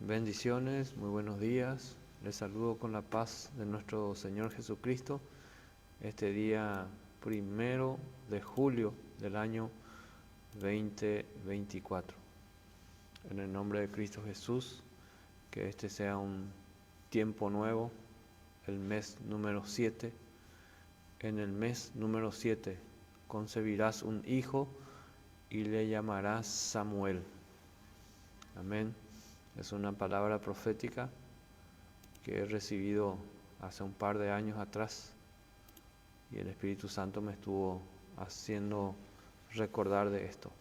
Bendiciones, muy buenos días. Les saludo con la paz de nuestro Señor Jesucristo. Este día 1 de julio del año 2024. En el nombre de Cristo Jesús, que este sea un tiempo nuevo, el mes número 7. En el mes número 7 concebirás un hijo y le llamarás Samuel. Amén. Es una palabra profética que he recibido hace un par de años atrás y el Espíritu Santo me estuvo haciendo recordar de esto.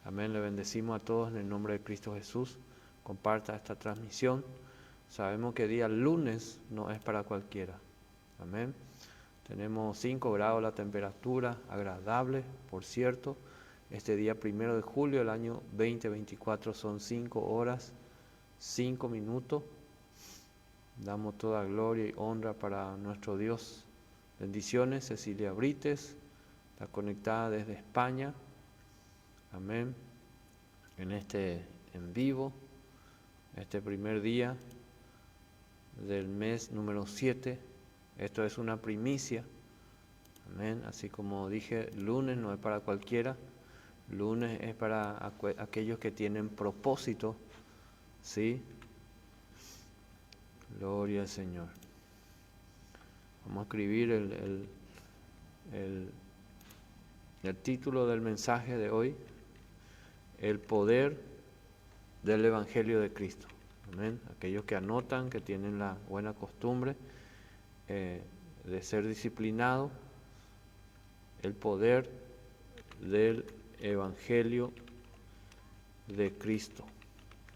Amén. Le bendecimos a todos en el nombre de Cristo Jesús. Comparta esta transmisión. Sabemos que día lunes no es para cualquiera. Amén. Tenemos 5 grados la temperatura, agradable, por cierto. Este día 1 de julio del año 2024 son 5 horas, 5 minutos. Damos toda gloria y honra para nuestro Dios. Bendiciones, Cecilia Brites, está conectada desde España. Amén. En vivo, este primer día del mes número 7. Esto es una primicia. Amén. Así como dije, lunes no es para cualquiera. Lunes es para aquellos que tienen propósito, ¿sí? Gloria al Señor. Vamos a escribir el título del mensaje de hoy: el poder del Evangelio de Cristo. Amén. Aquellos que anotan, que tienen la buena costumbre de ser disciplinados, el poder del Evangelio de Cristo.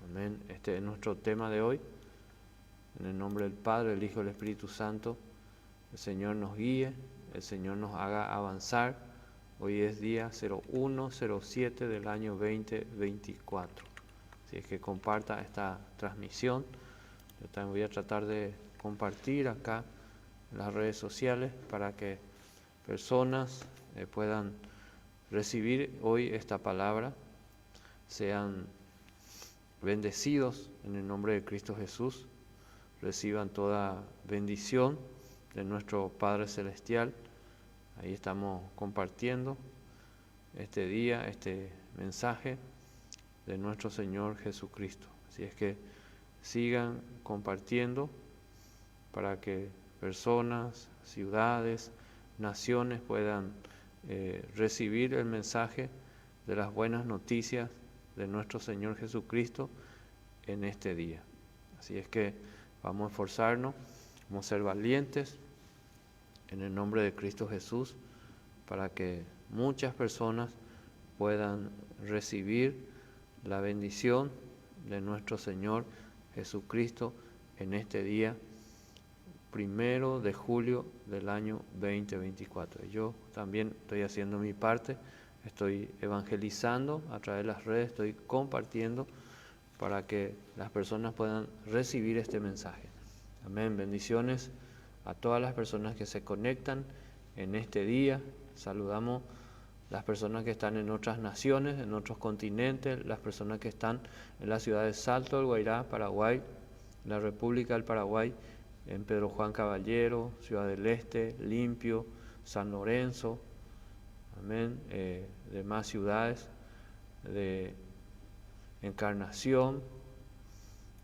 Amén. Este es nuestro tema de hoy. En el nombre del Padre, del Hijo y del Espíritu Santo, el Señor nos guíe, el Señor nos haga avanzar. Hoy es día 01/07 del año 2024. Así es que comparta esta transmisión. Yo también voy a tratar de compartir acá en las redes sociales para que personas puedan recibir hoy esta palabra, sean bendecidos en el nombre de Cristo Jesús, reciban toda bendición de nuestro Padre Celestial. Ahí estamos compartiendo este día, este mensaje de nuestro Señor Jesucristo. Así es que sigan compartiendo para que personas, ciudades, naciones puedan recibir el mensaje de las buenas noticias de nuestro Señor Jesucristo en este día. Así es que vamos a esforzarnos, vamos a ser valientes en el nombre de Cristo Jesús para que muchas personas puedan recibir la bendición de nuestro Señor Jesucristo en este día 1 de julio del año 2024. Yo también estoy haciendo mi parte, estoy evangelizando a través de las redes, estoy compartiendo para que las personas puedan recibir este mensaje. Amén. Bendiciones a todas las personas que se conectan en este día. Saludamos las personas que están en otras naciones, en otros continentes, las personas que están en la ciudad de Salto del Guairá, Paraguay, la República del Paraguay, en Pedro Juan Caballero, Ciudad del Este, Limpio, San Lorenzo, amén, demás ciudades de Encarnación,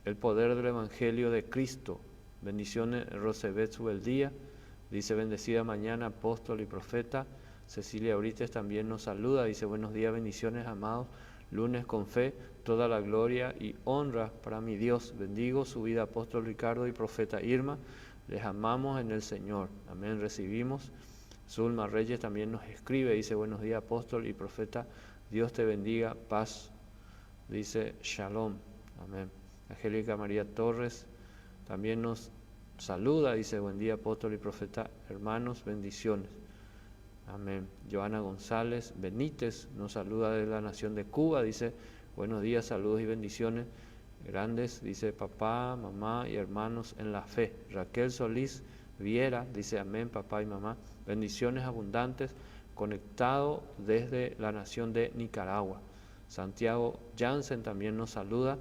el poder del Evangelio de Cristo. Bendiciones, Rosebet Subeldía, dice: bendecida mañana, apóstol y profeta. Cecilia Brites también nos saluda, dice: buenos días, bendiciones, amados. Lunes con fe, toda la gloria y honra para mi Dios. Bendigo su vida, apóstol Ricardo y profeta Irma. Les amamos en el Señor. Amén. Recibimos. Zulma Reyes también nos escribe, dice: buenos días, apóstol y profeta. Dios te bendiga. Paz. Dice: Shalom. Amén. Angélica María Torres también nos saluda, dice: buen día, apóstol y profeta, hermanos, bendiciones. Amén. Joana González Benítez nos saluda de la nación de Cuba, dice: buenos días, saludos y bendiciones grandes, dice: papá, mamá y hermanos en la fe. Raquel Solís Viera dice: amén, papá y mamá, bendiciones abundantes, conectado desde la nación de Nicaragua. Santiago Jansen también nos saluda,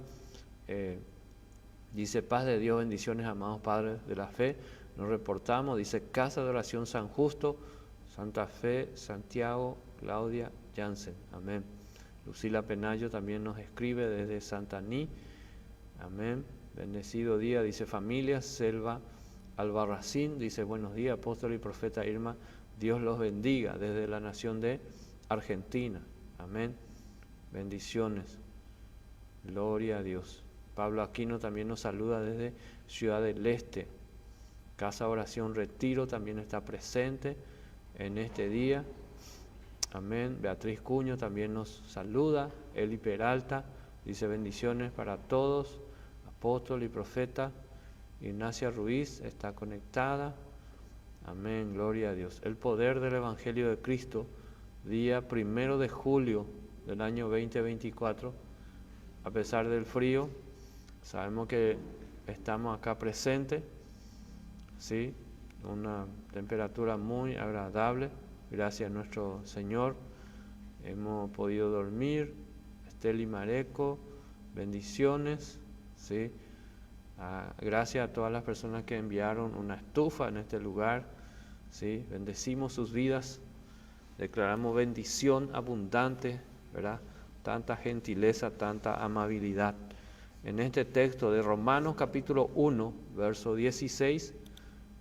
Dice, paz de Dios, bendiciones, amados padres de la fe. Nos reportamos, dice, Casa de Oración San Justo, Santa Fe, Santiago, Claudia, Jansen. Amén. Lucila Penayo también nos escribe desde Santaní. Amén. Bendecido día, dice familia. Selva Albarracín, dice, buenos días, apóstol y profeta Irma. Dios los bendiga desde la nación de Argentina. Amén. Bendiciones. Gloria a Dios. Pablo Aquino también nos saluda desde Ciudad del Este. Casa Oración Retiro también está presente en este día. Amén. Beatriz Cuño también nos saluda. Eli Peralta dice bendiciones para todos. Apóstol y profeta. Ignacia Ruiz está conectada. Amén. Gloria a Dios. El poder del Evangelio de Cristo. Día 1 de julio del año 2024. A pesar del frío, sabemos que estamos acá presentes. ¿Sí? Una temperatura muy agradable, gracias a nuestro Señor. Hemos podido dormir. Esteli Mareco, bendiciones. ¿Sí? Gracias a todas las personas que enviaron una estufa en este lugar. ¿Sí? Bendecimos sus vidas. Declaramos bendición abundante, ¿verdad? Tanta gentileza, tanta amabilidad. En este texto de Romanos capítulo 1, verso 16,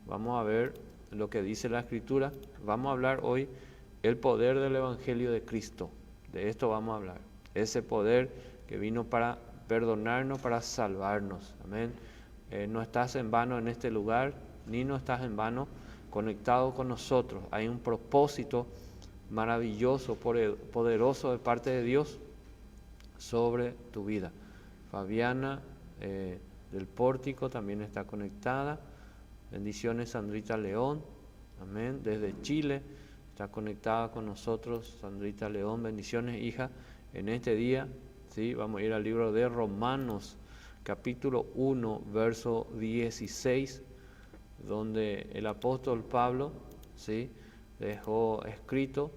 vamos a ver lo que dice la Escritura. Vamos a hablar hoy el poder del Evangelio de Cristo. De esto vamos a hablar. Ese poder que vino para perdonarnos, para salvarnos. Amén. No estás en vano en este lugar, ni no estás en vano conectado con nosotros. Hay un propósito maravilloso, poderoso de parte de Dios sobre tu vida. Fabiana del Pórtico también está conectada. Bendiciones, Sandrita León. Amén. Desde Chile está conectada con nosotros, Sandrita León. Bendiciones, hija. En este día, ¿sí? Vamos a ir al libro de Romanos, capítulo 1, verso 16, donde el apóstol Pablo, ¿sí?, dejó escrito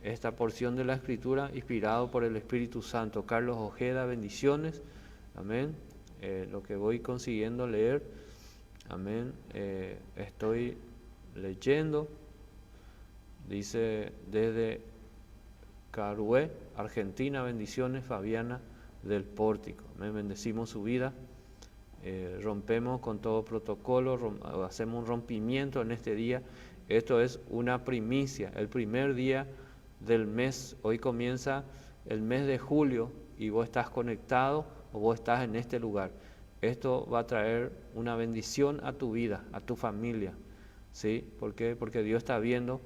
esta porción de la Escritura inspirado por el Espíritu Santo. Carlos Ojeda, bendiciones. Amén. Lo que voy consiguiendo leer. Amén. Estoy leyendo. Dice desde Carué, Argentina, bendiciones, Fabiana del Pórtico. Amén. Bendecimos su vida. Rompemos con todo protocolo, hacemos un rompimiento en este día. Esto es una primicia, el primer día del mes. Hoy comienza el mes de julio y vos estás conectado o vos estás en este lugar. Esto va a traer una bendición a tu vida, a tu familia. ¿Sí? ¿Por qué? Porque Dios está viendo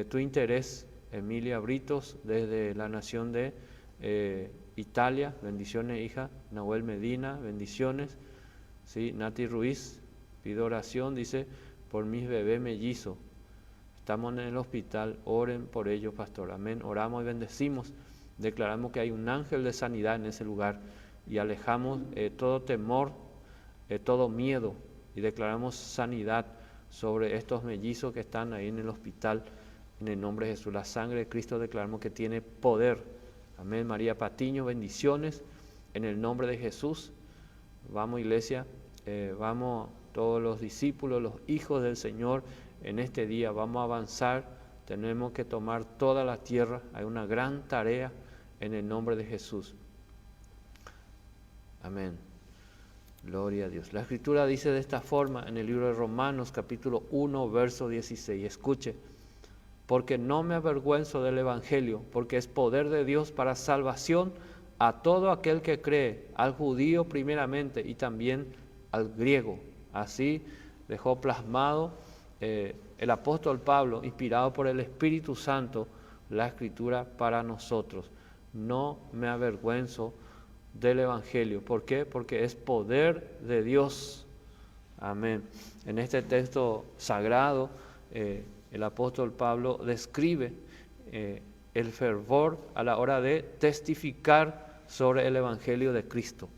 tu interés. Emilia Britos, desde la nación de Italia, bendiciones, hija. Nahuel Medina, bendiciones. ¿Sí? Nati Ruiz, pido oración, dice, por mis bebés mellizos. Estamos en el hospital, oren por ellos, pastor. Amén. Oramos y bendecimos. Declaramos que hay un ángel de sanidad en ese lugar y alejamos todo temor, todo miedo, y declaramos sanidad sobre estos mellizos que están ahí en el hospital, en el nombre de Jesús. La sangre de Cristo declaramos que tiene poder. Amén. María Patiño, bendiciones en el nombre de Jesús. Vamos, iglesia, vamos todos los discípulos, los hijos del Señor, en este día vamos a avanzar. Tenemos que tomar toda la tierra. Hay una gran tarea en el nombre de Jesús. Amén. Gloria a Dios. La Escritura dice de esta forma en el libro de Romanos, capítulo 1, verso 16. Escuche. Porque no me avergüenzo del Evangelio, porque es poder de Dios para salvación a todo aquel que cree, al judío primeramente y también al griego. Así dejó plasmado el apóstol Pablo, inspirado por el Espíritu Santo, la Escritura para nosotros. No me avergüenzo del Evangelio. ¿Por qué? Porque es poder de Dios. Amén. En este texto sagrado, el apóstol Pablo describe el fervor a la hora de testificar sobre el Evangelio de Cristo.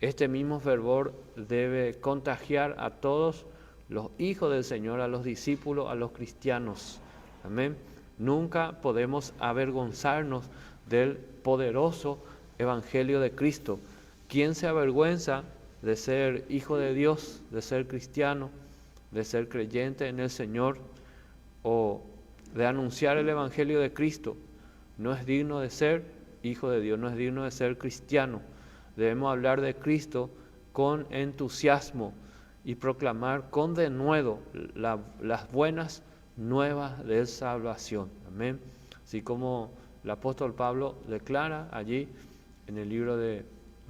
Este mismo fervor debe contagiar a todos los hijos del Señor, a los discípulos, a los cristianos. Amén. Nunca podemos avergonzarnos del poderoso Evangelio de Cristo. ¿Quién se avergüenza de ser hijo de Dios, de ser cristiano, de ser creyente en el Señor o de anunciar el Evangelio de Cristo, no es digno de ser hijo de Dios, no es digno de ser cristiano. Debemos hablar de Cristo con entusiasmo y proclamar con denuedo las buenas nuevas de salvación. Amén. Así como el apóstol Pablo declara allí en el libro de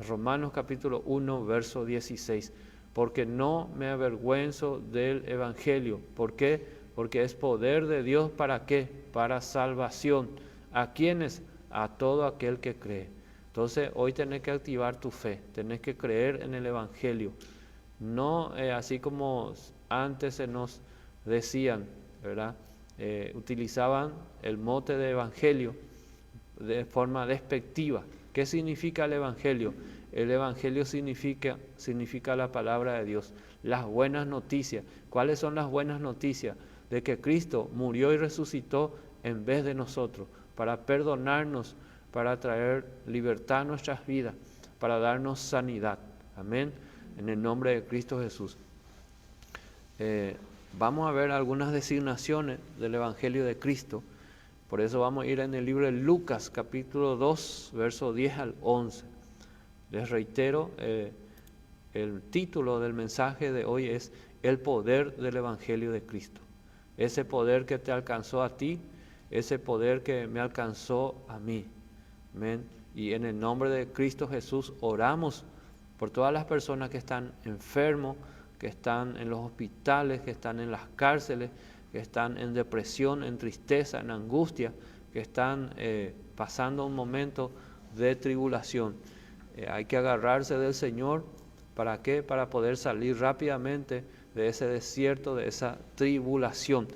Romanos capítulo 1, verso 16, porque no me avergüenzo del Evangelio. ¿Por qué? Porque es poder de Dios, ¿para qué? Para salvación. ¿A quiénes? A todo aquel que cree. Entonces hoy tenés que activar tu fe, tenés que creer en el Evangelio. No así como antes se nos decían, ¿verdad? Utilizaban el mote de Evangelio de forma despectiva. ¿Qué significa el Evangelio? El Evangelio significa la palabra de Dios, las buenas noticias. ¿Cuáles son las buenas noticias? De que Cristo murió y resucitó en vez de nosotros, para perdonarnos, para traer libertad a nuestras vidas, para darnos sanidad. Amén. En el nombre de Cristo Jesús. Vamos a ver algunas designaciones del Evangelio de Cristo. Por eso vamos a ir en el libro de Lucas, capítulo 2, verso 10 al 11. Les reitero, el título del mensaje de hoy es El poder del Evangelio de Cristo. Ese poder que te alcanzó a ti, ese poder que me alcanzó a mí. Amén. Y en el nombre de Cristo Jesús oramos por todas las personas que están enfermos, que están en los hospitales, que están en las cárceles, que están en depresión, en tristeza, en angustia, que están pasando un momento de tribulación. Hay que agarrarse del Señor. ¿Para qué? Para poder salir rápidamente de ese desierto, de esa tribulación.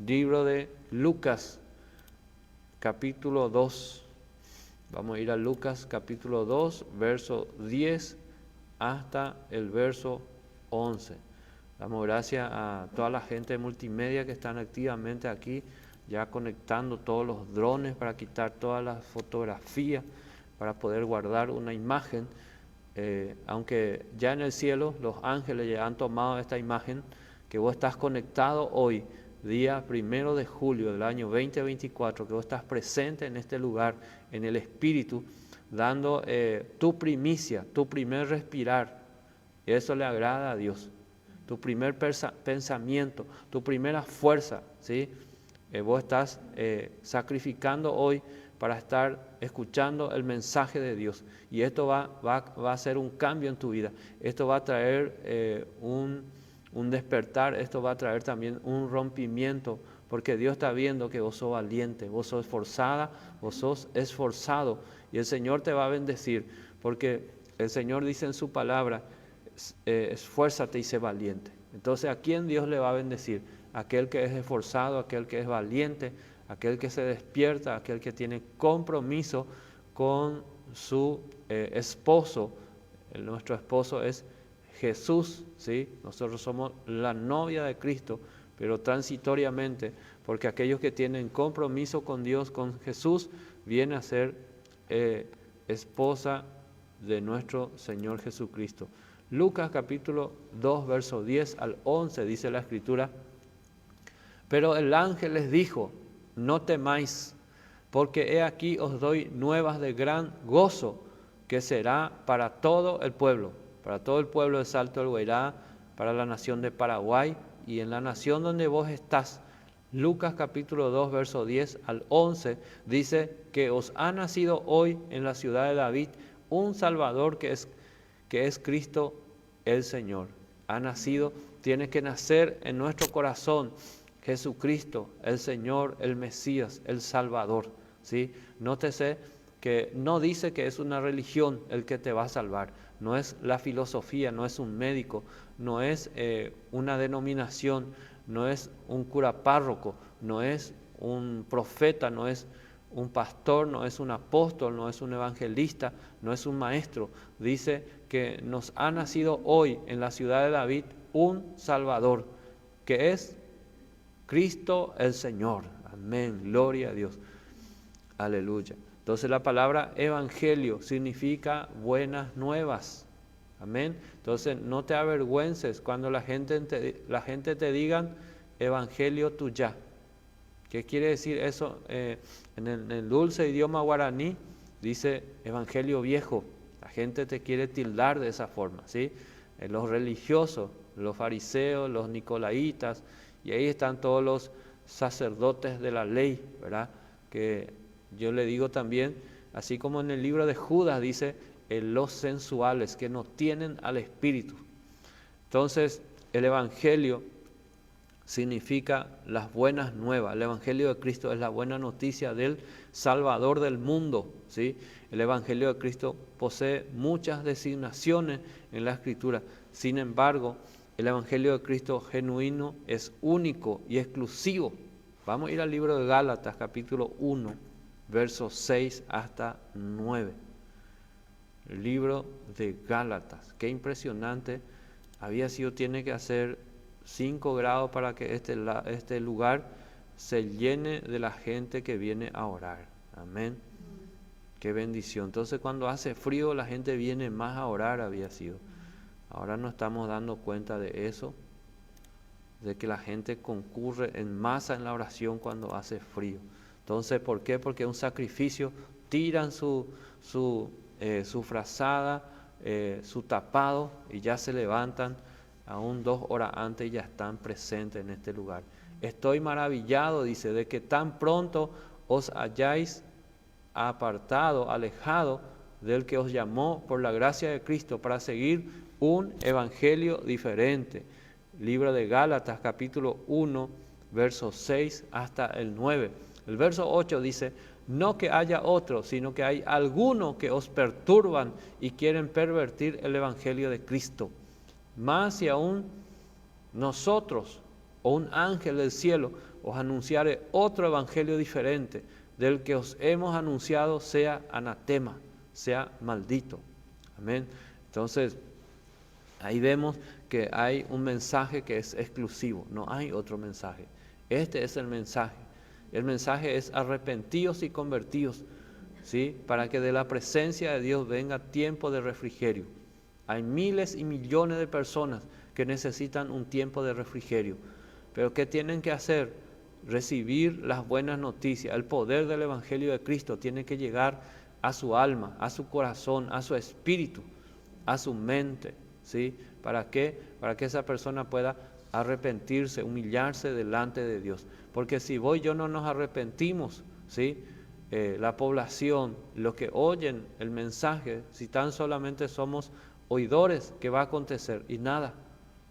Libro de Lucas, capítulo 2. Vamos a ir a Lucas, capítulo 2, verso 10 hasta el verso 11. Damos gracias a toda la gente de multimedia que están activamente aquí, ya conectando todos los drones para quitar todas las fotografías, para poder guardar una imagen. Aunque ya en el cielo los ángeles ya han tomado esta imagen, que vos estás conectado hoy, día 1 de julio del año 2024, que vos estás presente en este lugar, en el Espíritu, dando tu primicia, tu primer respirar. Y eso le agrada a Dios. Tu primer pensamiento, tu primera fuerza, ¿sí? Vos estás sacrificando hoy para estar escuchando el mensaje de Dios. Y esto va a hacer un cambio en tu vida. Esto va a traer un despertar, esto va a traer también un rompimiento, porque Dios está viendo que vos sos valiente, vos sos esforzada, vos sos esforzado. Y el Señor te va a bendecir, porque el Señor dice en su palabra, esfuérzate y sé valiente. Entonces, ¿a quién Dios le va a bendecir? Aquel que es esforzado, aquel que es valiente, aquel que se despierta, aquel que tiene compromiso con su esposo. Nuestro esposo es Jesús, ¿sí? Nosotros somos la novia de Cristo, pero transitoriamente, porque aquellos que tienen compromiso con Dios, con Jesús, vienen a ser esposa de nuestro Señor Jesucristo. Lucas capítulo 2, verso 10 al 11, dice la Escritura, pero el ángel les dijo, no temáis, porque he aquí os doy nuevas de gran gozo, que será para todo el pueblo de Salto del Guairá, para la nación de Paraguay y en la nación donde vos estás. Lucas capítulo 2, verso 10 al 11, dice que os ha nacido hoy en la ciudad de David un Salvador que es Cristo el Señor. Ha nacido, tiene que nacer en nuestro corazón Jesucristo, el Señor, el Mesías, el Salvador, ¿sí? Nótese que no dice que es una religión el que te va a salvar, no es la filosofía, no es un médico, no es una denominación, no es un cura párroco, no es un profeta, no es un pastor, no es un apóstol, no es un evangelista, no es un maestro. Dice que nos ha nacido hoy en la ciudad de David un Salvador, que es Cristo el Señor. Amén, gloria a Dios. Aleluya. Entonces la palabra evangelio significa buenas nuevas. Amén. Entonces no te avergüences cuando la gente te diga evangelio tuya. ¿Qué quiere decir eso? En el dulce idioma guaraní dice evangelio viejo. La gente te quiere tildar de esa forma, ¿sí? Los religiosos, los fariseos, los nicolaitas, y ahí están todos los sacerdotes de la ley, ¿verdad? Que yo le digo también, así como en el libro de Judas dice, los sensuales, que no tienen al Espíritu. Entonces, el Evangelio significa las buenas nuevas. El Evangelio de Cristo es la buena noticia del Salvador del mundo, ¿sí? El Evangelio de Cristo posee muchas designaciones en la Escritura. Sin embargo, el Evangelio de Cristo genuino es único y exclusivo. Vamos a ir al libro de Gálatas, capítulo 1, versos 6 hasta 9. El libro de Gálatas, qué impresionante. Tiene que hacer 5 grados para que este lugar se llene de la gente que viene a orar. Amén. Qué bendición. Entonces cuando hace frío la gente viene más a orar, había sido. Ahora nos estamos dando cuenta de eso, de que la gente concurre en masa en la oración cuando hace frío. Entonces, ¿por qué? Porque es un sacrificio, tiran su frazada, su tapado, y ya se levantan aún 2 horas antes y ya están presentes en este lugar. Estoy maravillado, dice, de que tan pronto os hayáis apartado, alejado del que os llamó por la gracia de Cristo para seguir un evangelio diferente. Libro de Gálatas, capítulo 1, versos 6 hasta el 9. El verso 8 dice, no que haya otro, sino que hay algunos que os perturban y quieren pervertir el evangelio de Cristo. Más si aún nosotros o un ángel del cielo os anunciare otro evangelio diferente del que os hemos anunciado, sea anatema, sea maldito. Amén. Entonces, ahí vemos que hay un mensaje que es exclusivo, no hay otro mensaje. Este es el mensaje. El mensaje es arrepentidos y convertidos, ¿sí? Para que de la presencia de Dios venga tiempo de refrigerio. Hay miles y millones de personas que necesitan un tiempo de refrigerio. Pero ¿qué tienen que hacer? Recibir las buenas noticias. El poder del Evangelio de Cristo tiene que llegar a su alma, a su corazón, a su espíritu, a su mente, ¿sí? ¿Para qué? Para que esa persona pueda arrepentirse, humillarse delante de Dios. Porque si vos y yo no nos arrepentimos, ¿sí? La población, los que oyen el mensaje, si tan solamente somos oidores, ¿qué va a acontecer? Y nada,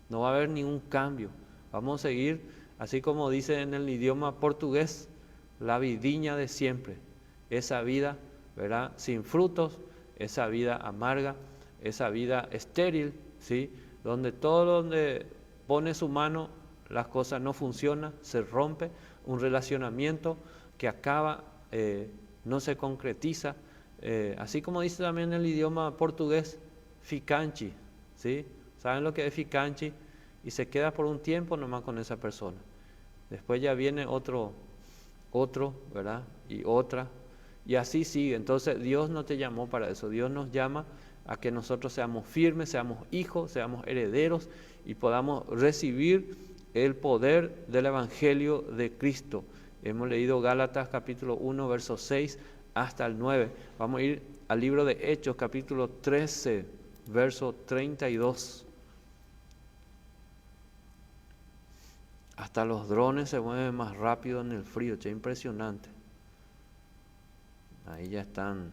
no va a haber ningún cambio. Vamos a seguir, así como dice en el idioma portugués, la vidiña de siempre. Esa vida, ¿verdad? Sin frutos, esa vida amarga, esa vida estéril, ¿sí? Donde pone su mano, las cosas no funcionan, se rompe, un relacionamiento que acaba, no se concretiza, así como dice también el idioma portugués, ficanchi, ¿sí? ¿Saben lo que es ficanchi? Y se queda por un tiempo nomás con esa persona. Después ya viene otro, ¿verdad? Y otra, y así sigue. Entonces Dios no te llamó para eso, Dios nos llama a que nosotros seamos firmes, seamos hijos, seamos herederos y podamos recibir el poder del Evangelio de Cristo. Hemos leído Gálatas capítulo 1, versos 6 hasta el 9. Vamos a ir al libro de Hechos capítulo 13, verso 32. Hasta los drones se mueven más rápido en el frío, es impresionante. Ahí ya están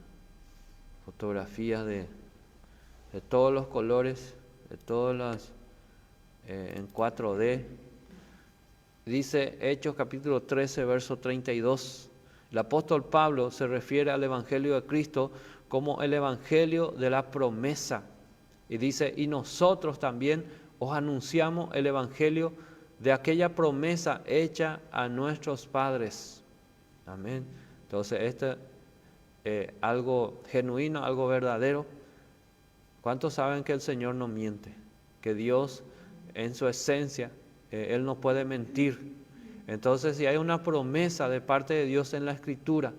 fotografías de todos los colores, de todas las en 4D. Dice Hechos capítulo 13, verso 32. El apóstol Pablo se refiere al Evangelio de Cristo como el Evangelio de la promesa. Y dice, y nosotros también os anunciamos el Evangelio de aquella promesa hecha a nuestros padres. Amén. Entonces, algo genuino, algo verdadero. ¿Cuántos saben que el Señor no miente? Que Dios, en su esencia, Él no puede mentir. Entonces, si hay una promesa de parte de Dios en la Escritura,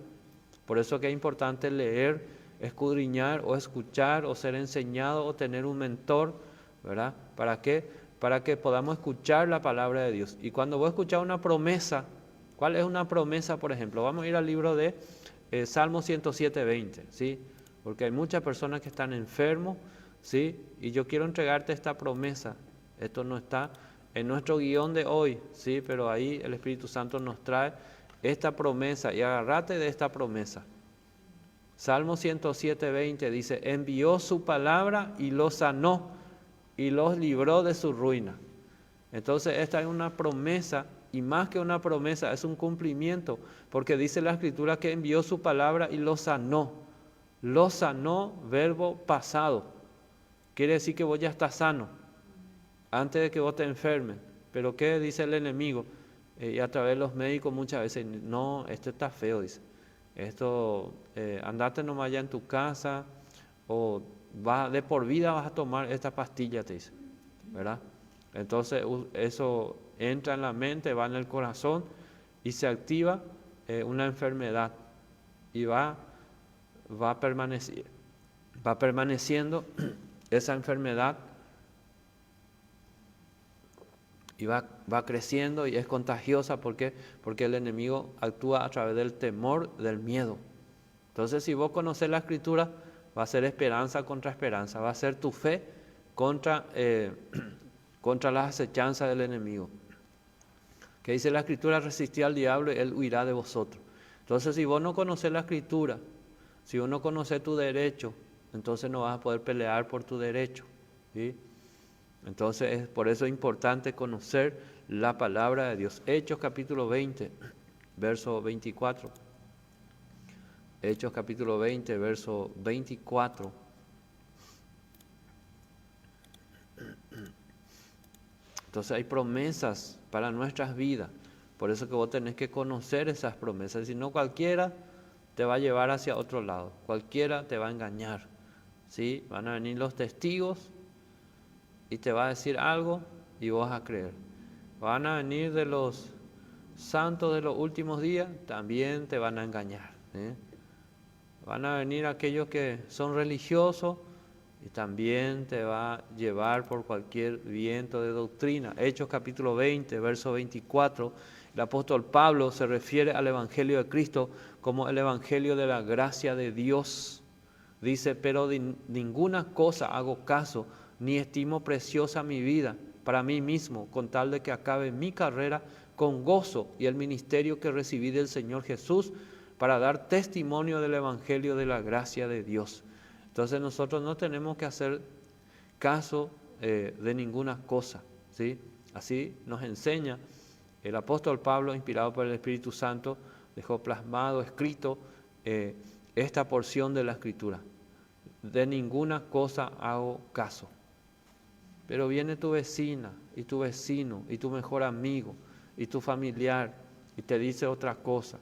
por eso que es importante leer escudriñar o escuchar o ser enseñado o tener un mentor, ¿verdad? ¿Para qué? Para que podamos escuchar la palabra de Dios. Y cuando vos escuchás una promesa, ¿cuál es una promesa, por ejemplo? Vamos a ir al libro de Salmo 107:20, ¿sí? Porque hay muchas personas que están enfermos, ¿sí? Y yo quiero entregarte esta promesa. Esto no está en nuestro guión de hoy, ¿sí? Pero ahí el Espíritu Santo nos trae esta promesa y agárrate de esta promesa. Salmo 107:20 dice, envió su palabra y los sanó y los libró de su ruina. Entonces esta es una promesa, y más que una promesa, es un cumplimiento, porque dice la Escritura que envió su palabra y los sanó. Los sanó, verbo pasado. Quiere decir que vos ya estás sano, antes de que vos te enfermes. Pero ¿qué dice el enemigo? Y a través de los médicos muchas veces, no, esto está feo, dice. Esto, andate nomás allá en tu casa, o de por vida vas a tomar esta pastilla, te dice, ¿verdad? Entonces eso entra en la mente, va en el corazón y se activa una enfermedad y va permaneciendo esa enfermedad y va creciendo y es contagiosa. ¿Por qué? Porque el enemigo actúa a través del temor, del miedo. Entonces, si vos conocés la Escritura, va a ser esperanza contra esperanza, va a ser tu fe contra las acechanzas del enemigo. Que dice la Escritura, resistid al diablo y él huirá de vosotros. Entonces, si vos no conocés la Escritura, si vos no conocés tu derecho, entonces no vas a poder pelear por tu derecho, ¿sí? Entonces, por eso es importante conocer la palabra de Dios. Hechos capítulo 20, verso 24. Hechos capítulo 20, verso 24. Entonces hay promesas para nuestras vidas. Por eso que vos tenés que conocer esas promesas. Si no, cualquiera te va a llevar hacia otro lado. Cualquiera te va a engañar, ¿sí? Van a venir los testigos y te va a decir algo y vos vas a creer. Van a venir de los santos de los últimos días, también te van a engañar, ¿eh? Van a venir aquellos que son religiosos y también te va a llevar por cualquier viento de doctrina. Hechos capítulo 20, verso 24, el apóstol Pablo se refiere al Evangelio de Cristo como el Evangelio de la gracia de Dios. Dice, pero de ninguna cosa hago caso, ni estimo preciosa mi vida para mí mismo, con tal de que acabe mi carrera con gozo y el ministerio que recibí del Señor Jesús, para dar testimonio del Evangelio de la gracia de Dios. Entonces nosotros no tenemos que hacer caso de ninguna cosa, ¿sí? Así nos enseña el apóstol Pablo, inspirado por el Espíritu Santo, dejó plasmado, escrito esta porción de la Escritura. De ninguna cosa hago caso. Pero viene tu vecina y tu vecino y tu mejor amigo y tu familiar y te dice otra cosa.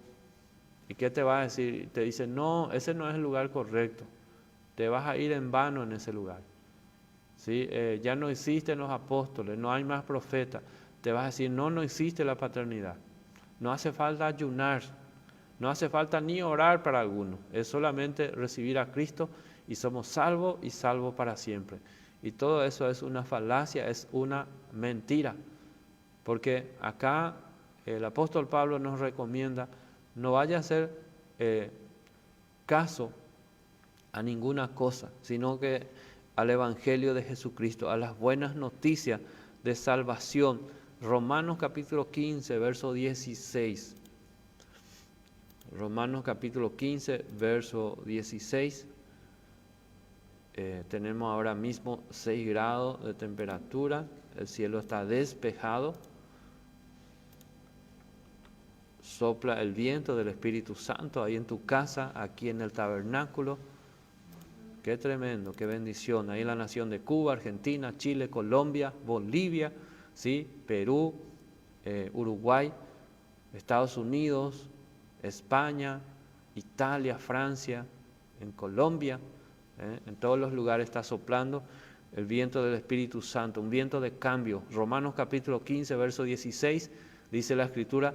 ¿Y qué te va a decir? Te dice, no, ese no es el lugar correcto. Te vas a ir en vano en ese lugar, ¿sí? Ya no existen los apóstoles, no hay más profetas. Te vas a decir, no existe la paternidad. No hace falta ayunar, no hace falta ni orar para algunos. Es solamente recibir a Cristo y somos salvos y salvos para siempre. Y todo eso es una falacia, es una mentira. Porque acá el apóstol Pablo nos recomienda, no vaya a hacer caso a ninguna cosa, sino que al Evangelio de Jesucristo, a las buenas noticias de salvación. Romanos capítulo 15, verso 16. Romanos capítulo 15, verso 16. Tenemos ahora mismo 6 grados de temperatura, el cielo está despejado. Sopla el viento del Espíritu Santo ahí en tu casa, aquí en el tabernáculo. Qué tremendo, qué bendición. Ahí en la nación de Cuba, Argentina, Chile, Colombia, Bolivia, ¿sí? Perú, Uruguay, Estados Unidos, España, Italia, Francia, en Colombia, en todos los lugares está soplando el viento del Espíritu Santo, un viento de cambio. Romanos capítulo 15, verso 16, dice la Escritura,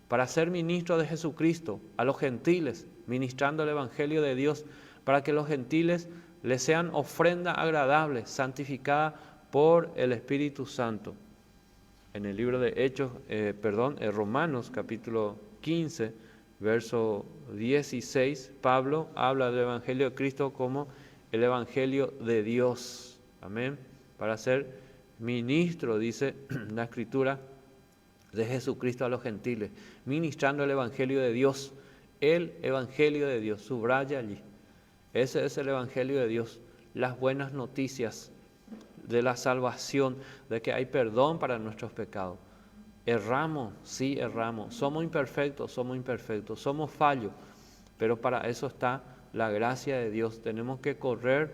para ser ministro de Jesucristo a los gentiles, ministrando el Evangelio de Dios, para que los gentiles les sean ofrenda agradable, santificada por el Espíritu Santo. En el libro de Romanos capítulo 15, verso 16, Pablo habla del Evangelio de Cristo como el Evangelio de Dios. Amén. Para ser ministro, dice la Escritura, de Jesucristo a los gentiles, ministrando el Evangelio de Dios. El Evangelio de Dios, subraya allí. Ese es el Evangelio de Dios, las buenas noticias de la salvación, de que hay perdón para nuestros pecados. Erramos, sí erramos, somos imperfectos, somos fallos, pero para eso está la gracia de Dios. Tenemos que correr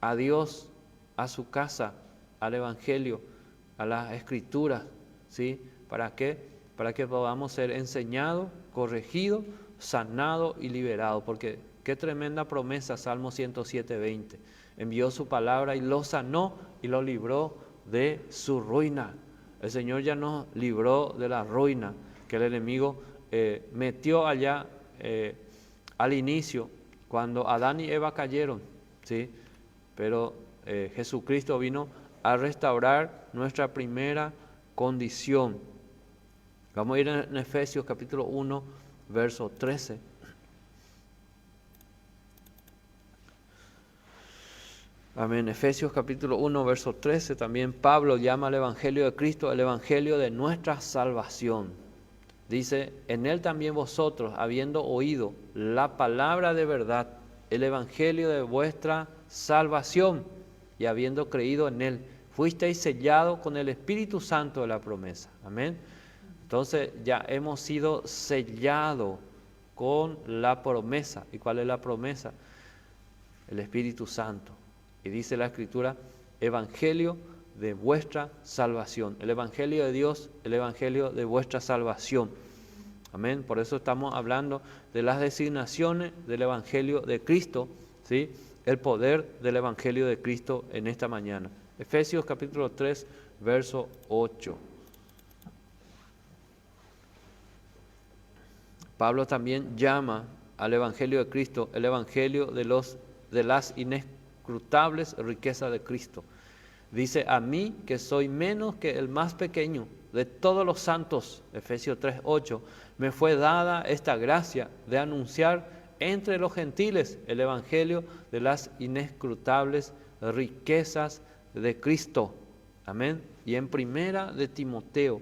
a Dios, a su casa, al Evangelio, a las Escrituras, ¿sí? ¿Para qué? Para que podamos ser enseñados, corregidos, sanados y liberados, porque qué tremenda promesa, Salmo 107:20. Envió su palabra y lo sanó y lo libró de su ruina. El Señor ya nos libró de la ruina que el enemigo metió allá al inicio, cuando Adán y Eva cayeron, ¿sí? Pero Jesucristo vino a restaurar nuestra primera condición. Vamos a ir en Efesios capítulo 1, verso 13. Amén. Efesios capítulo 1, verso 13, también Pablo llama al Evangelio de Cristo el Evangelio de nuestra salvación. Dice, en él también vosotros, habiendo oído la palabra de verdad, el Evangelio de vuestra salvación, y habiendo creído en él, fuisteis sellados con el Espíritu Santo de la promesa. Amén. Entonces ya hemos sido sellados con la promesa. ¿Y cuál es la promesa? El Espíritu Santo. Y dice la Escritura, Evangelio de vuestra salvación. El Evangelio de Dios, el Evangelio de vuestra salvación. Amén. Por eso estamos hablando de las designaciones del Evangelio de Cristo, ¿sí? El poder del Evangelio de Cristo en esta mañana. Efesios capítulo 3, verso 8. Pablo también llama al Evangelio de Cristo el Evangelio de las inescrutables riquezas de Cristo. Dice, a mí que soy menos que el más pequeño de todos los santos, Efesios 3:8, me fue dada esta gracia de anunciar entre los gentiles el Evangelio de las inescrutables riquezas de Cristo. Amén. Y en primera de Timoteo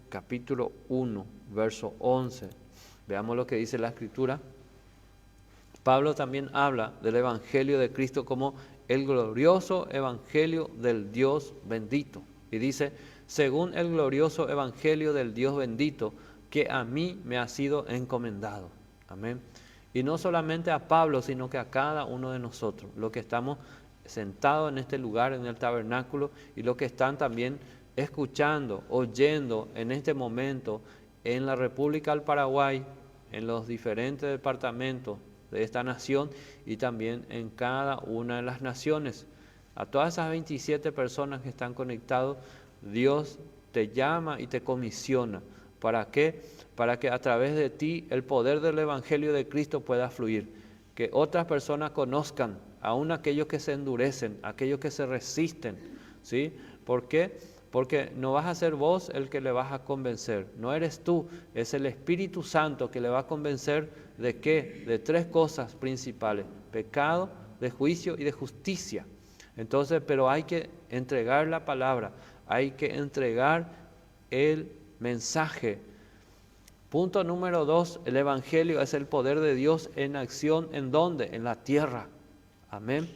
capítulo 1, verso 11, veamos lo que dice la Escritura. Pablo también habla del Evangelio de Cristo como el glorioso Evangelio del Dios bendito. Y dice, según el glorioso Evangelio del Dios bendito, que a mí me ha sido encomendado. Amén. Y no solamente a Pablo, sino que a cada uno de nosotros, los que estamos sentados en este lugar, en el tabernáculo, y los que están también escuchando, oyendo en este momento en la República del Paraguay, en los diferentes departamentos de esta nación y también en cada una de las naciones. A todas esas 27 personas que están conectados, Dios te llama y te comisiona. ¿Para qué? Para que a través de ti el poder del Evangelio de Cristo pueda fluir. Que otras personas conozcan, aún aquellos que se endurecen, aquellos que se resisten, ¿sí? ¿Por qué? Porque no vas a ser vos el que le vas a convencer, no eres tú, es el Espíritu Santo que le va a convencer ¿de qué? De tres cosas principales, pecado, de juicio y de justicia. Entonces, pero hay que entregar la palabra, hay que entregar el mensaje. Punto número 2, el Evangelio es el poder de Dios en acción, ¿en dónde? En la tierra. Amén.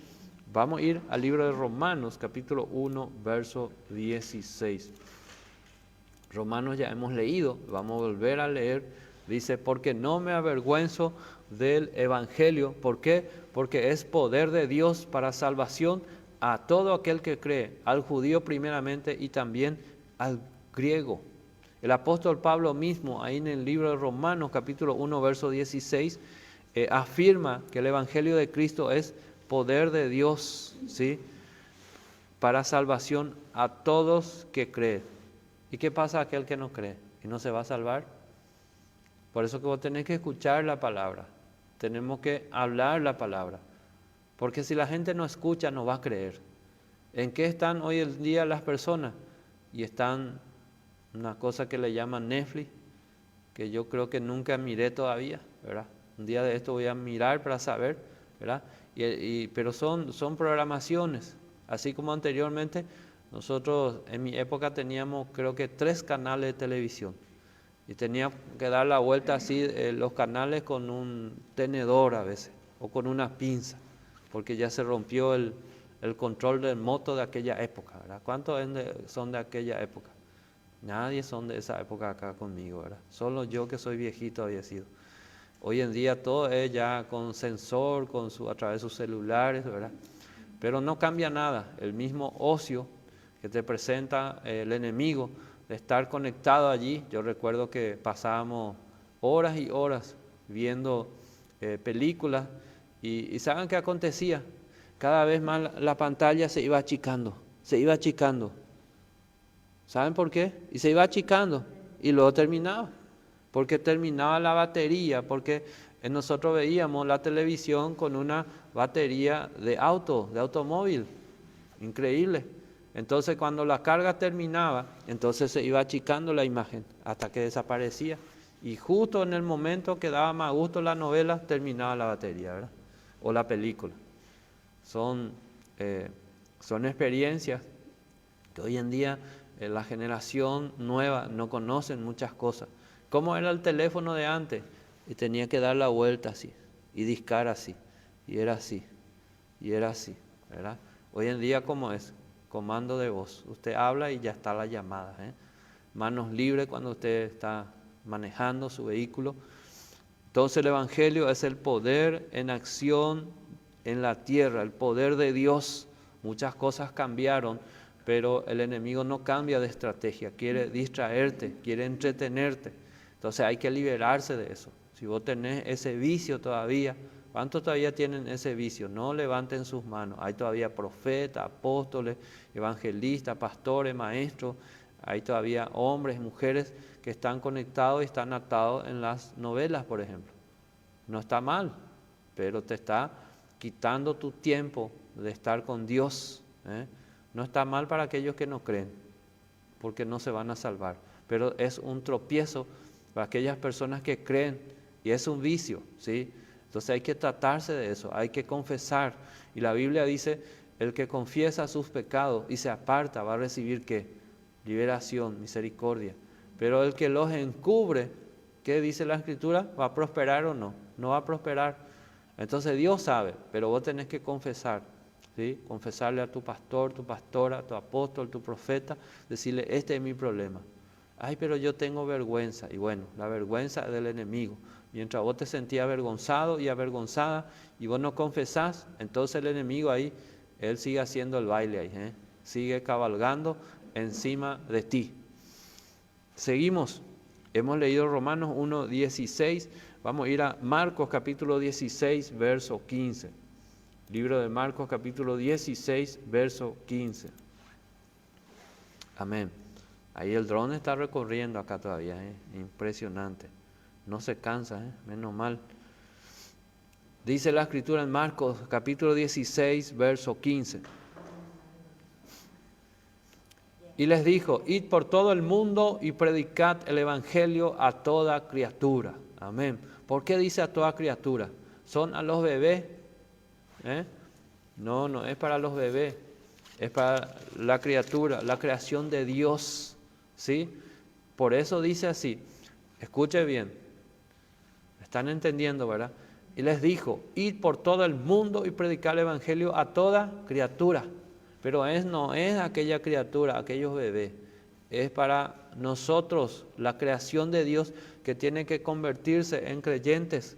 Vamos a ir al libro de Romanos, capítulo 1, verso 16. Romanos ya hemos leído, vamos a volver a leer. Dice, porque no me avergüenzo del Evangelio. ¿Por qué? Porque es poder de Dios para salvación a todo aquel que cree, al judío primeramente y también al griego. El apóstol Pablo mismo, ahí en el libro de Romanos, capítulo 1, verso 16, afirma que el Evangelio de Cristo es poder de Dios, ¿sí? Para salvación a todos que creen. ¿Y qué pasa a aquel que no cree? ¿Y no se va a salvar? Por eso que vos tenés que escuchar la palabra. Tenemos que hablar la palabra. Porque si la gente no escucha, no va a creer. ¿En qué están hoy en día las personas? Y están una cosa que le llaman Netflix, que yo creo que nunca miré todavía, ¿verdad? Un día de esto voy a mirar para saber, ¿verdad? Pero son programaciones. Así como anteriormente, nosotros en mi época teníamos creo que 3 canales de televisión. Y tenía que dar la vuelta así los canales con un tenedor a veces, o con una pinza, porque ya se rompió el control del moto de aquella época, ¿verdad? ¿Cuántos son de aquella época? Nadie son de esa época acá conmigo, ¿verdad? Solo yo que soy viejito había sido. Hoy en día todo es ya con sensor, a través de sus celulares, ¿verdad? Pero no cambia nada, el mismo ocio que te presenta el enemigo de estar conectado allí. Yo recuerdo que pasábamos horas y horas viendo películas y ¿saben qué acontecía? Cada vez más la pantalla se iba achicando, se iba achicando. ¿Saben por qué? Y se iba achicando y luego terminaba, porque terminaba la batería, porque nosotros veíamos la televisión con una batería de automóvil, increíble. Entonces cuando la carga terminaba, entonces se iba achicando la imagen hasta que desaparecía. Y justo en el momento que daba más gusto la novela, terminaba la batería, ¿verdad? O la película. Son experiencias que hoy en día la generación nueva no conocen muchas cosas. ¿Cómo era el teléfono de antes? Y tenía que dar la vuelta así, y discar así, y era así, y era así, ¿verdad? Hoy en día, ¿cómo es? Comando de voz. Usted habla y ya está la llamada, ¿eh? Manos libres cuando usted está manejando su vehículo. Entonces el Evangelio es el poder en acción en la tierra, el poder de Dios. Muchas cosas cambiaron, pero el enemigo no cambia de estrategia, quiere distraerte, quiere entretenerte. Entonces hay que liberarse de eso. Si vos tenés ese vicio todavía, ¿cuántos todavía tienen ese vicio? No levanten sus manos. Hay todavía profetas, apóstoles, evangelistas, pastores, maestros. Hay todavía hombres, mujeres que están conectados y están atados en las novelas, por ejemplo. No está mal, pero te está quitando tu tiempo de estar con Dios, ¿eh? No está mal para aquellos que no creen, porque no se van a salvar. Pero es un tropiezo para aquellas personas que creen y es un vicio, ¿sí? Entonces hay que tratarse de eso, hay que confesar. Y la Biblia dice, el que confiesa sus pecados y se aparta va a recibir ¿qué? Liberación, misericordia. Pero el que los encubre, ¿qué dice la Escritura? ¿Va a prosperar o no? No va a prosperar. Entonces Dios sabe, pero vos tenés que confesar, ¿sí? Confesarle a tu pastor, tu pastora, tu apóstol, tu profeta, decirle, este es mi problema. Ay, pero yo tengo vergüenza. Y bueno, la vergüenza es del enemigo. Mientras vos te sentías avergonzado y avergonzada y vos no confesás, entonces el enemigo ahí, él sigue haciendo el baile ahí, ¿eh? Sigue cabalgando encima de ti. Seguimos. Hemos leído Romanos 1:16. Vamos a ir a Marcos capítulo 16, verso 15. Libro de Marcos capítulo 16, verso 15. Amén. Ahí el dron está recorriendo acá todavía, impresionante. No se cansa, menos mal. Dice la Escritura en Marcos capítulo 16, verso 15. Y les dijo, id por todo el mundo y predicad el Evangelio a toda criatura. Amén. ¿Por qué dice a toda criatura? ¿Son a los bebés? No, no es para los bebés. Es para la criatura, la creación de Dios. ¿Sí? Por eso dice así. Escuche bien. ¿Están entendiendo, verdad? Y les dijo, id por todo el mundo y predicar el Evangelio a toda criatura. Pero no es aquella criatura, aquellos bebés. Es para nosotros, la creación de Dios, que tiene que convertirse en creyentes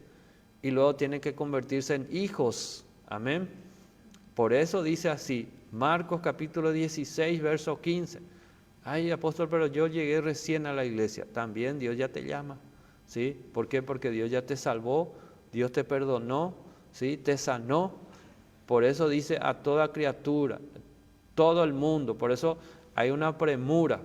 y luego tiene que convertirse en hijos. Amén. Por eso dice así, Marcos capítulo 16, verso 15. Ay, apóstol, pero yo llegué recién a la iglesia. También Dios ya te llama. ¿Sí? ¿Por qué? Porque Dios ya te salvó, Dios te perdonó, ¿sí? Te sanó. Por eso dice a toda criatura, todo el mundo. Por eso hay una premura,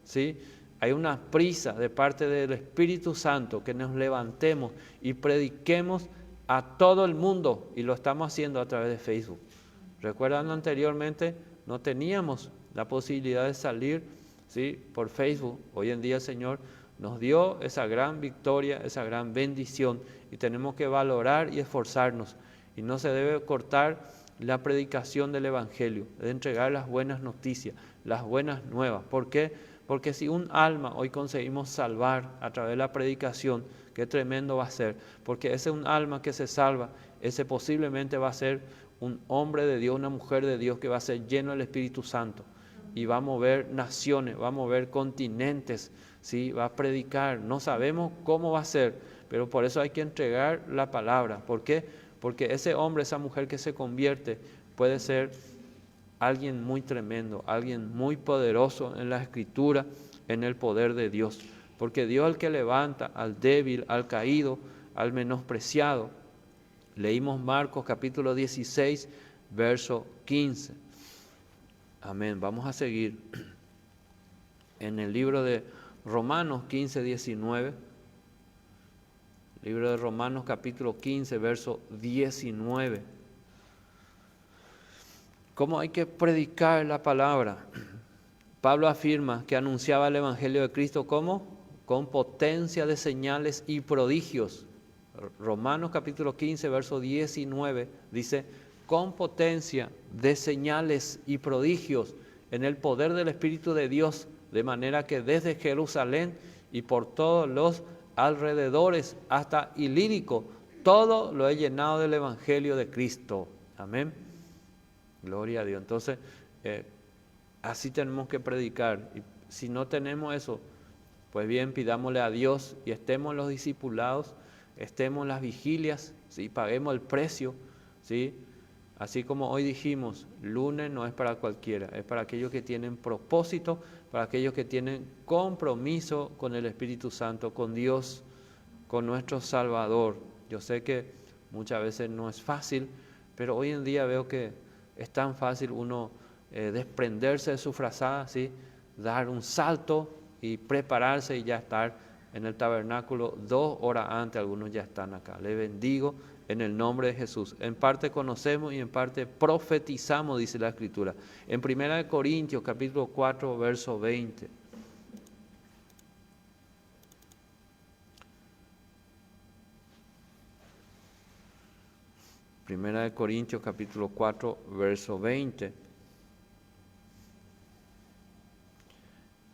¿sí? Hay una prisa de parte del Espíritu Santo que nos levantemos y prediquemos a todo el mundo, y lo estamos haciendo a través de Facebook. Recuerdan anteriormente, no teníamos la posibilidad de salir, ¿sí?, por Facebook. Hoy en día el Señor nos dio esa gran victoria, esa gran bendición, y tenemos que valorar y esforzarnos. Y no se debe cortar la predicación del Evangelio, de entregar las buenas noticias, las buenas nuevas. ¿Por qué? Porque si un alma hoy conseguimos salvar a través de la predicación, qué tremendo va a ser. Porque ese un alma que se salva, ese posiblemente va a ser un hombre de Dios, una mujer de Dios que va a ser lleno del Espíritu Santo. Y va a mover naciones, va a mover continentes, ¿sí? Va a predicar. No sabemos cómo va a ser, pero por eso hay que entregar la palabra. ¿Por qué? Porque ese hombre, esa mujer que se convierte, puede ser alguien muy tremendo, alguien muy poderoso en la Escritura, en el poder de Dios. Porque Dios es el que levanta al débil, al caído, al menospreciado. Leímos Marcos capítulo 16, verso 15. Amén. Vamos a seguir en el libro de Romanos 15, 19. Libro de Romanos capítulo 15, verso 19. ¿Cómo hay que predicar la palabra? Pablo afirma que anunciaba el Evangelio de Cristo ¿cómo? Con potencia de señales y prodigios. Romanos capítulo 15, verso 19 dice, con potencia de señales y prodigios en el poder del Espíritu de Dios, de manera que desde Jerusalén y por todos los alrededores hasta Ilírico, todo lo he llenado del Evangelio de Cristo. Amén. Gloria a Dios. Entonces, así tenemos que predicar. Y si no tenemos eso, pues bien, pidámosle a Dios y estemos en los discipulados, estemos en las vigilias, ¿sí? Paguemos el precio, ¿sí? Así como hoy dijimos, lunes no es para cualquiera, es para aquellos que tienen propósito, para aquellos que tienen compromiso con el Espíritu Santo, con Dios, con nuestro Salvador. Yo sé que muchas veces no es fácil, pero hoy en día veo que es tan fácil uno desprenderse de su frazada, ¿sí? Dar un salto y prepararse y ya estar en el tabernáculo 2 horas antes, algunos ya están acá. Le bendigo en el nombre de Jesús. En parte conocemos y en parte profetizamos, dice la Escritura. En 1 Corintios capítulo 4, verso 20. Primera de Corintios capítulo 4, verso 20.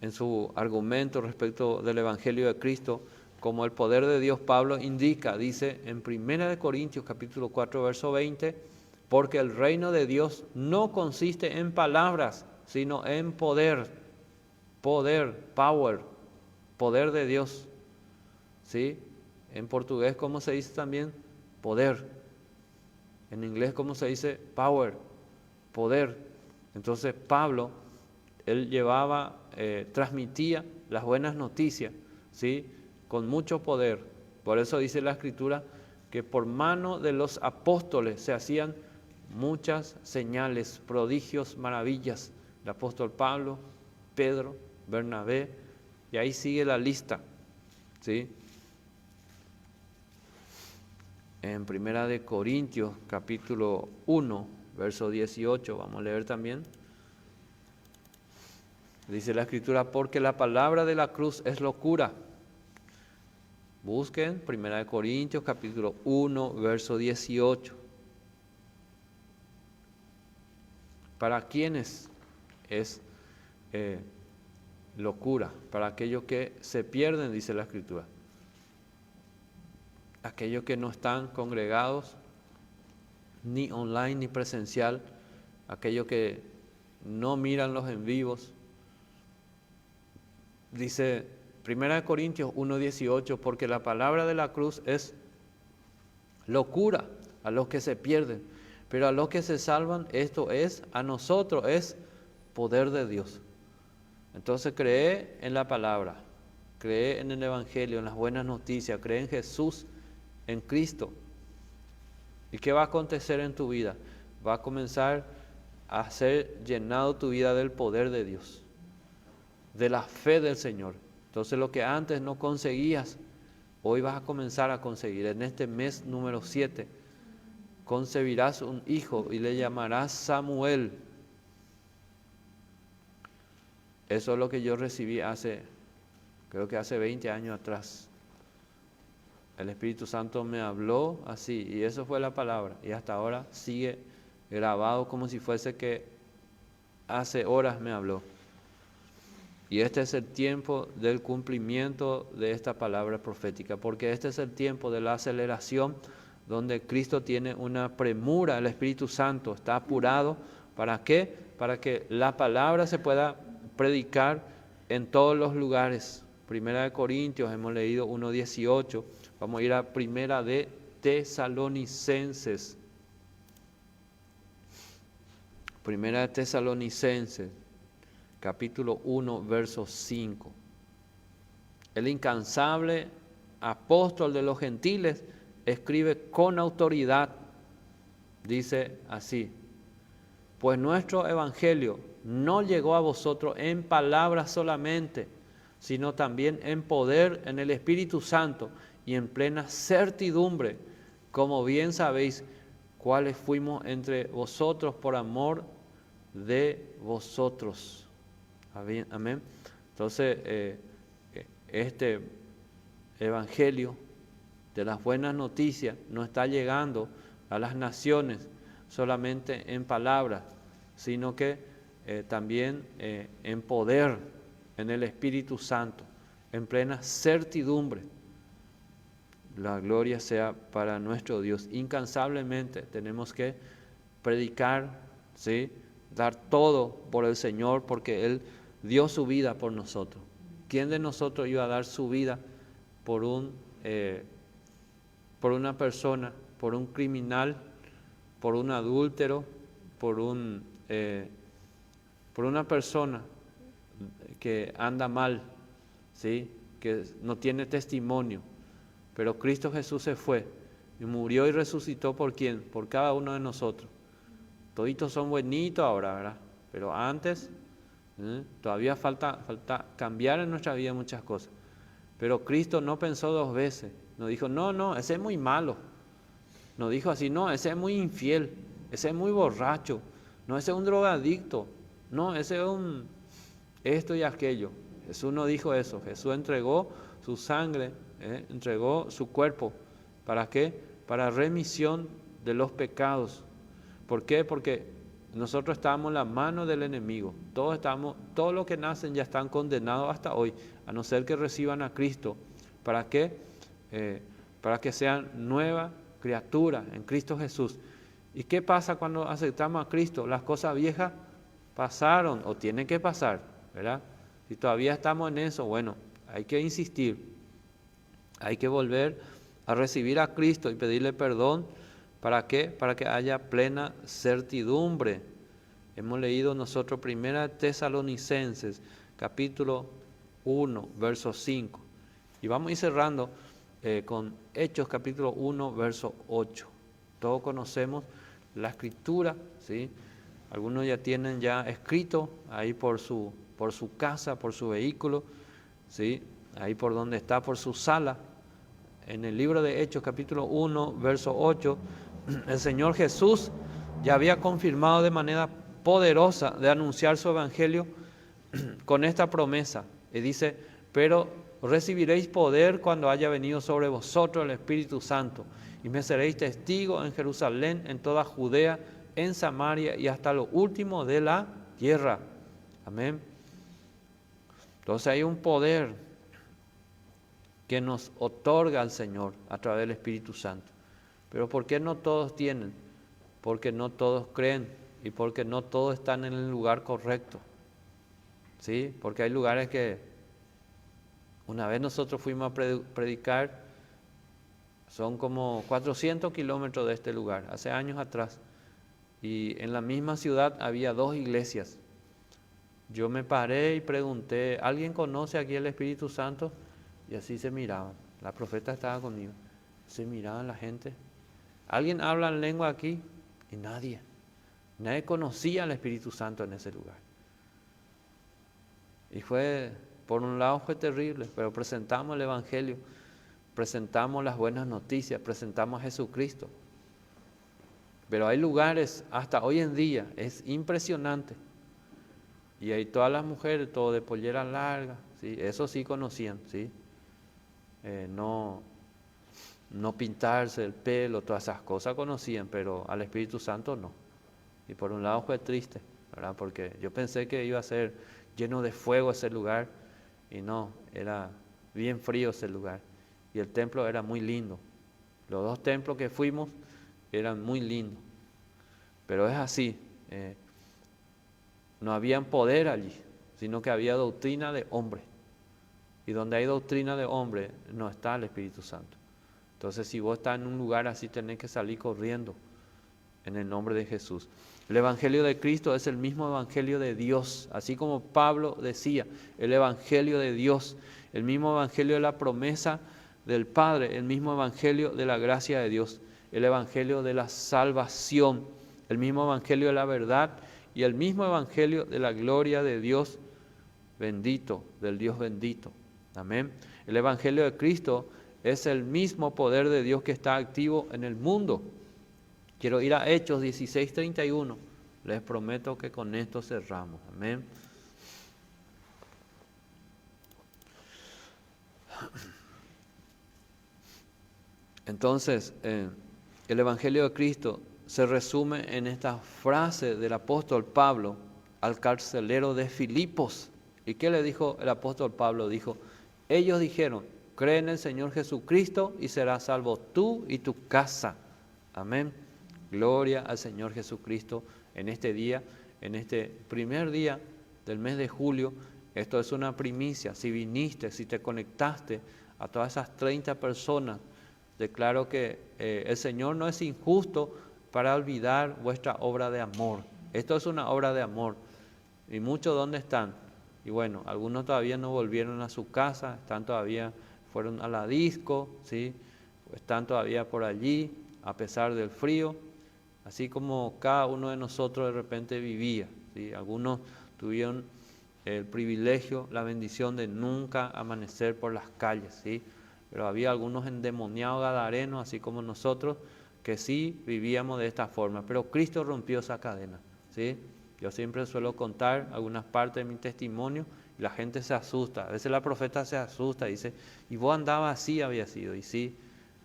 En su argumento respecto del Evangelio de Cristo, como el poder de Dios, Pablo indica, dice en 1 Corintios capítulo 4, verso 20, porque el reino de Dios no consiste en palabras, sino en poder. Poder, power, poder de Dios. ¿Sí? En portugués, ¿cómo se dice también? Poder. En inglés, ¿cómo se dice? Power, poder. Entonces Pablo, él llevaba, transmitía las buenas noticias, ¿sí? Con mucho poder. Por eso dice la Escritura que por mano de los apóstoles se hacían muchas señales, prodigios, maravillas. El apóstol Pablo, Pedro, Bernabé, y ahí sigue la lista, ¿sí? En 1 Corintios capítulo 1, verso 18, vamos a leer también. Dice la Escritura, porque la palabra de la cruz es locura. Busquen 1 Corintios capítulo 1, verso 18. ¿Para quiénes es locura? Para aquellos que se pierden, dice la Escritura. Aquellos que no están congregados, ni online ni presencial, aquellos que no miran los en vivos. Dice 1 Corintios 1:18, porque la palabra de la cruz es locura a los que se pierden, pero a los que se salvan, esto es, a nosotros es poder de Dios. Entonces cree en la palabra, cree en el Evangelio, en las buenas noticias, cree en Jesús, en Cristo. ¿Y qué va a acontecer en tu vida? Va a comenzar a ser llenado tu vida del poder de Dios, de la fe del Señor. Entonces lo que antes no conseguías, hoy vas a comenzar a conseguir. En este mes número 7, concebirás un hijo y le llamarás Samuel. Eso es lo que yo recibí creo que hace 20 años atrás. El Espíritu Santo me habló así y eso fue la palabra. Y hasta ahora sigue grabado como si fuese que hace horas me habló. Y este es el tiempo del cumplimiento de esta palabra profética, porque este es el tiempo de la aceleración donde Cristo tiene una premura, el Espíritu Santo está apurado. ¿Para qué? Para que la palabra se pueda predicar en todos los lugares. Primera de Corintios, hemos leído 1:18, vamos a ir a Primera de Tesalonicenses. Primera de Tesalonicenses, capítulo 1, verso 5. El incansable apóstol de los gentiles escribe con autoridad, dice así: pues nuestro evangelio no llegó a vosotros en palabras solamente, sino también en poder, en el Espíritu Santo y en plena certidumbre, como bien sabéis cuáles fuimos entre vosotros por amor de vosotros. Amén. Entonces, este evangelio de las buenas noticias no está llegando a las naciones solamente en palabras, sino que también en poder, en el Espíritu Santo, en plena certidumbre. La gloria sea para nuestro Dios. Incansablemente tenemos que predicar, ¿sí? Dar todo por el Señor, porque Él dio su vida por nosotros. ¿Quién de nosotros iba a dar su vida por una persona, por un criminal, por un adúltero, por una persona que anda mal, ¿sí? Que no tiene testimonio? Pero Cristo Jesús se fue y murió y resucitó ¿por quién? Por cada uno de nosotros. Toditos son buenitos ahora, ¿verdad? Pero antes todavía falta cambiar en nuestra vida muchas cosas. Pero Cristo no pensó dos veces. No dijo, no, ese es muy malo. No dijo así, no, ese es muy infiel. Ese es muy borracho. No, ese es un drogadicto. No, ese es un esto y aquello. Jesús no dijo eso. Jesús entregó su sangre, entregó su cuerpo. ¿Para qué? Para remisión de los pecados. ¿Por qué? Porque nosotros estamos en la mano del enemigo. Todos los que nacen ya están condenados hasta hoy, a no ser que reciban a Cristo. ¿Para qué? Para que sean nueva criatura en Cristo Jesús. ¿Y qué pasa cuando aceptamos a Cristo? Las cosas viejas pasaron o tienen que pasar, ¿verdad? Si todavía estamos en eso, bueno, hay que insistir. Hay que volver a recibir a Cristo y pedirle perdón. ¿Para qué? Para que haya plena certidumbre. Hemos leído nosotros Primera Tesalonicenses, capítulo 1, verso 5. Y vamos a ir cerrando con Hechos, capítulo 1, verso 8. Todos conocemos la escritura, ¿sí? Algunos ya tienen escrito ahí por su casa, por su vehículo, ¿sí? Ahí por donde está, por su sala. En el libro de Hechos, capítulo 1, verso 8, el Señor Jesús ya había confirmado de manera poderosa de anunciar su evangelio con esta promesa. Y dice, pero recibiréis poder cuando haya venido sobre vosotros el Espíritu Santo, y me seréis testigos en Jerusalén, en toda Judea, en Samaria y hasta lo último de la tierra. Amén. Entonces hay un poder que nos otorga el Señor a través del Espíritu Santo. Pero ¿por qué no todos tienen? Porque no todos creen y porque no todos están en el lugar correcto. ¿Sí? Porque hay lugares que una vez nosotros fuimos a predicar, son como 400 kilómetros de este lugar, hace años atrás. Y en la misma ciudad había 2 iglesias. Yo me paré y pregunté, ¿alguien conoce aquí el Espíritu Santo? Y así se miraban. La profeta estaba conmigo. Se miraban la gente. ¿Alguien habla en lengua aquí? Y nadie. Nadie conocía al Espíritu Santo en ese lugar. Y fue Por un lado fue terrible, pero presentamos el Evangelio, presentamos las buenas noticias, presentamos a Jesucristo. Pero hay lugares, hasta hoy en día, es impresionante. Y hay todas las mujeres, todo de pollera larga, ¿sí? Eso sí conocían, ¿sí? No pintarse el pelo, todas esas cosas conocían, pero al Espíritu Santo no. Y por un lado fue triste, ¿verdad? Porque yo pensé que iba a ser lleno de fuego ese lugar, y no, era bien frío ese lugar. Y el templo era muy lindo. Los 2 templos que fuimos eran muy lindos. Pero es así, no había poder allí, sino que había doctrina de hombre. Y donde hay doctrina de hombre, no está el Espíritu Santo. Entonces, si vos estás en un lugar así, tenés que salir corriendo en el nombre de Jesús. El Evangelio de Cristo es el mismo Evangelio de Dios, así como Pablo decía, el Evangelio de Dios, el mismo Evangelio de la promesa del Padre, el mismo Evangelio de la gracia de Dios, el Evangelio de la salvación, el mismo Evangelio de la verdad y el mismo Evangelio de la gloria de Dios bendito, del Dios bendito. Amén. El Evangelio de Cristo es el mismo poder de Dios que está activo en el mundo. Quiero ir a Hechos 16:31. Les prometo que con esto cerramos. Amén. Entonces, el Evangelio de Cristo se resume en esta frase del apóstol Pablo al carcelero de Filipos. ¿Y qué le dijo el apóstol Pablo? Dijo, ellos dijeron, cree en el Señor Jesucristo y serás salvo tú y tu casa. Amén. Gloria al Señor Jesucristo en este día, en este primer día del mes de julio. Esto es una primicia. Si viniste, si te conectaste a todas esas 30 personas, declaro que el Señor no es injusto para olvidar vuestra obra de amor. Esto es una obra de amor. ¿Y muchos dónde están? Y bueno, algunos todavía no volvieron a su casa, fueron a la disco, ¿sí? Están todavía por allí, a pesar del frío, así como cada uno de nosotros de repente vivía, ¿sí? Algunos tuvieron el privilegio, la bendición de nunca amanecer por las calles, ¿sí? Pero había algunos endemoniados gadarenos, así como nosotros, que sí vivíamos de esta forma. Pero Cristo rompió esa cadena, ¿sí? Yo siempre suelo contar algunas partes de mi testimonio y la gente se asusta. A veces la profeta se asusta y dice, ¿y vos andabas así había sido? Y sí,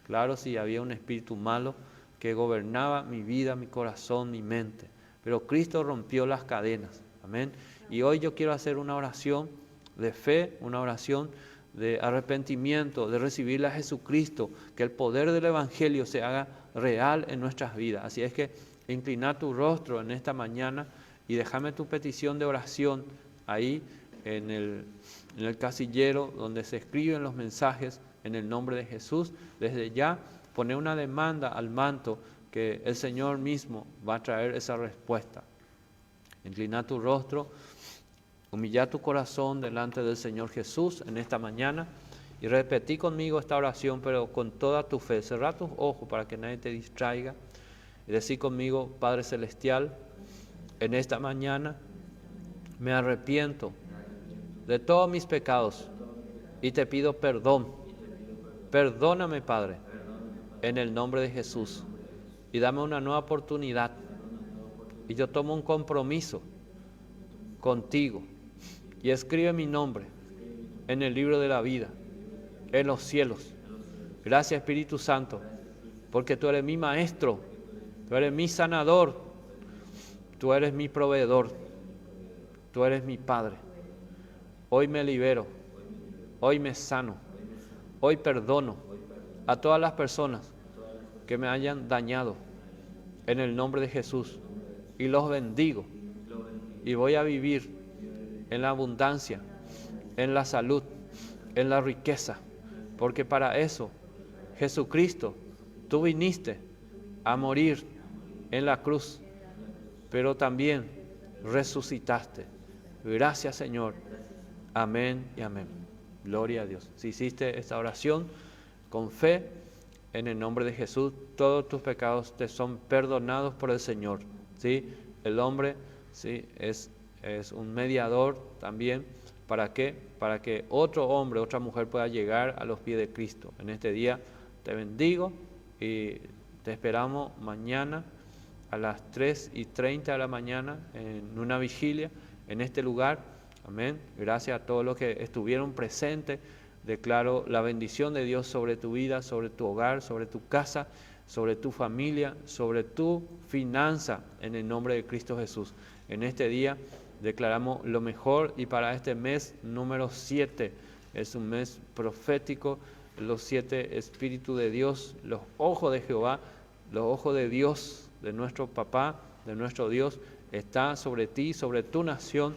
claro, sí, había un espíritu malo que gobernaba mi vida, mi corazón, mi mente. Pero Cristo rompió las cadenas, amén. Y hoy yo quiero hacer una oración de fe, una oración de arrepentimiento, de recibirle a Jesucristo, que el poder del Evangelio se haga real en nuestras vidas. Así es que inclina tu rostro en esta mañana y déjame tu petición de oración ahí en el casillero donde se escriben los mensajes en el nombre de Jesús. Desde ya pone una demanda al manto que el Señor mismo va a traer esa respuesta. Inclina tu rostro, humilla tu corazón delante del Señor Jesús en esta mañana y repetí conmigo esta oración, pero con toda tu fe. Cerrá tus ojos para que nadie te distraiga y decí conmigo, Padre Celestial, en esta mañana me arrepiento de todos mis pecados y te pido perdón. Perdóname, Padre, en el nombre de Jesús, y dame una nueva oportunidad. Y yo tomo un compromiso contigo y escribe mi nombre en el libro de la vida, en los cielos. Gracias, Espíritu Santo, porque tú eres mi maestro, tú eres mi sanador, tú eres mi proveedor, tú eres mi Padre. Hoy me libero, hoy me sano, hoy perdono a todas las personas que me hayan dañado en el nombre de Jesús y los bendigo y voy a vivir en la abundancia, en la salud, en la riqueza, porque para eso Jesucristo, tú viniste a morir en la cruz, pero también resucitaste. Gracias, Señor. Amén y amén. Gloria a Dios. Si hiciste esta oración con fe, en el nombre de Jesús, todos tus pecados te son perdonados por el Señor. ¿Sí? El hombre, ¿sí?, es un mediador también ¿Para qué? Para que otro hombre, otra mujer pueda llegar a los pies de Cristo. En este día te bendigo y te esperamos mañana a las 3:30 de la mañana en una vigilia en este lugar. Amén. Gracias a todos los que estuvieron presentes. Declaro la bendición de Dios sobre tu vida, sobre tu hogar, sobre tu casa, sobre tu familia, sobre tu finanza, en el nombre de Cristo Jesús. En este día declaramos lo mejor, y para este mes número 7, es un mes profético, los 7 Espíritus de Dios, los ojos de Jehová, los ojos de Dios, de nuestro Papá, de nuestro Dios, está sobre ti, sobre tu nación.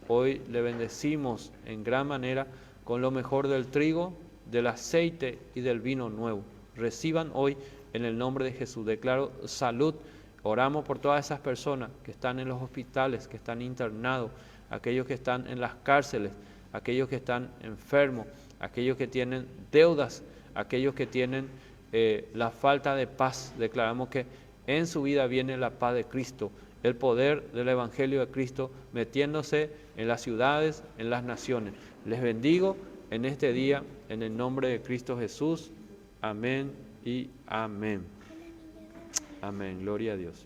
Hoy le bendecimos en gran manera con lo mejor del trigo, del aceite y del vino nuevo. Reciban hoy en el nombre de Jesús. Declaro salud. Oramos por todas esas personas que están en los hospitales, que están internados, aquellos que están en las cárceles, aquellos que están enfermos, aquellos que tienen deudas, aquellos que tienen la falta de paz. Declaramos que en su vida viene la paz de Cristo, el poder del Evangelio de Cristo metiéndose en las ciudades, en las naciones. Les bendigo en este día, en el nombre de Cristo Jesús. Amén y amén. Amén. Gloria a Dios.